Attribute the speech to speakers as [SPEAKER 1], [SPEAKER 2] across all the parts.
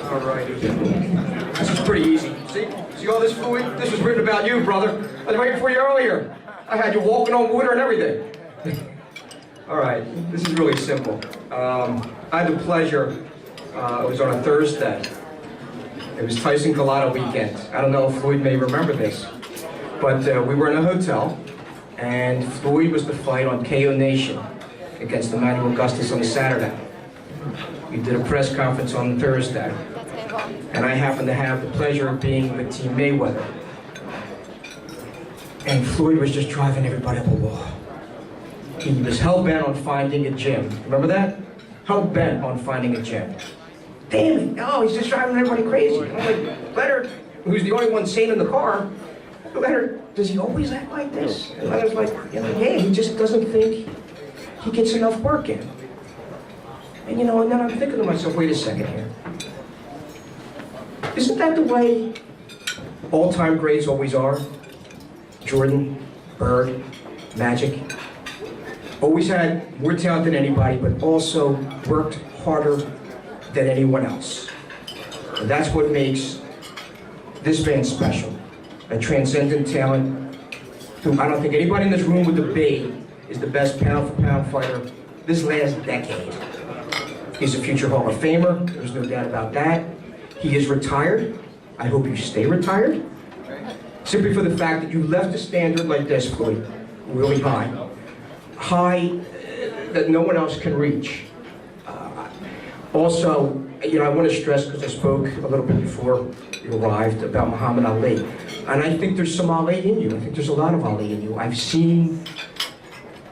[SPEAKER 1] All right. This is pretty easy. See all this, Floyd? This was written about you, brother. I was waiting for you earlier. I had you walking on water and everything. All right, this is really simple. I had the pleasure, it was on a Thursday. It was Tyson Collado weekend. I don't know if Floyd may remember this, but we were in a hotel, and Floyd was to fight on KO Nation against Emmanuel Augustus on Saturday. We did a press conference on Thursday, and I happened to have the pleasure of being with Team Mayweather. And Floyd was just driving everybody up a wall. He was hell-bent on finding a gym. Remember that? Hell-bent on finding a gym. Damn it, no, he's just driving everybody crazy. And I'm like, Leonard, who's the only one sane in the car, Leonard, does he always act like this? And Leonard's like, yeah, he just doesn't think he gets enough work in. And and then I'm thinking to myself, wait a second here. Isn't that the way all-time greats always are? Jordan, Bird, Magic. Always had more talent than anybody, but also worked harder than anyone else. And that's what makes this man special. A transcendent talent who I don't think anybody in this room would debate is the best pound-for-pound fighter this last decade. He's a future Hall of Famer, there's no doubt about that. He is retired. I hope you stay retired. Simply for the fact that you left a standard like this, Floyd, really high. High that no one else can reach. Also, I want to stress, because I spoke a little bit before you arrived, about Muhammad Ali. And I think there's some Ali in you. I think there's a lot of Ali in you. I've seen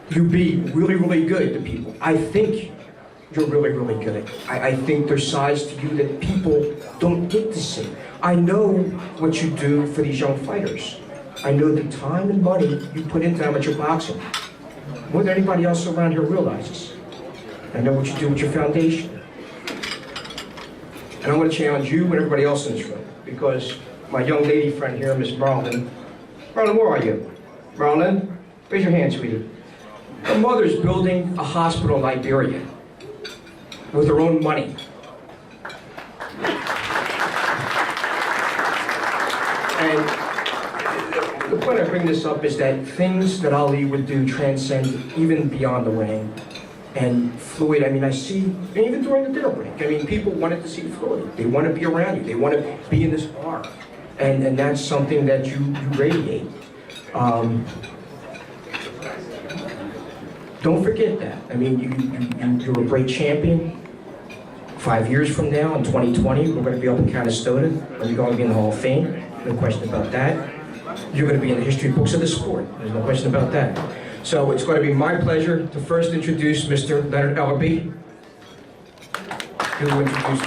[SPEAKER 1] you be really, really good to people. I think you're really, really good. I think there's sides to you that people don't get to see. I know what you do for these young fighters. I know the time and money you put into amateur boxing, more than anybody else around here realizes. I know what you do with your foundation. And I want to challenge you and everybody else in this room, because my young lady friend here, Miss Marlon, where are you? Marlon, raise your hand, sweetie. Her mother's building a hospital in Liberia with her own money. And the point I bring this up is that things that Ali would do transcend even beyond the ring. And Floyd, I see, even during the dinner break, people wanted to see Floyd. They want to be around you. They want to be in this bar. And that's something that you radiate. Don't forget that. You're a great champion. 5 years from now, in 2020, we're going to be up in Canastota, and you're going to be in the Hall of Fame. No question about that. You're going to be in the history books of the sport. There's no question about that. So it's going to be my pleasure to first introduce Mr. Leonard Ellerbe, who will introduce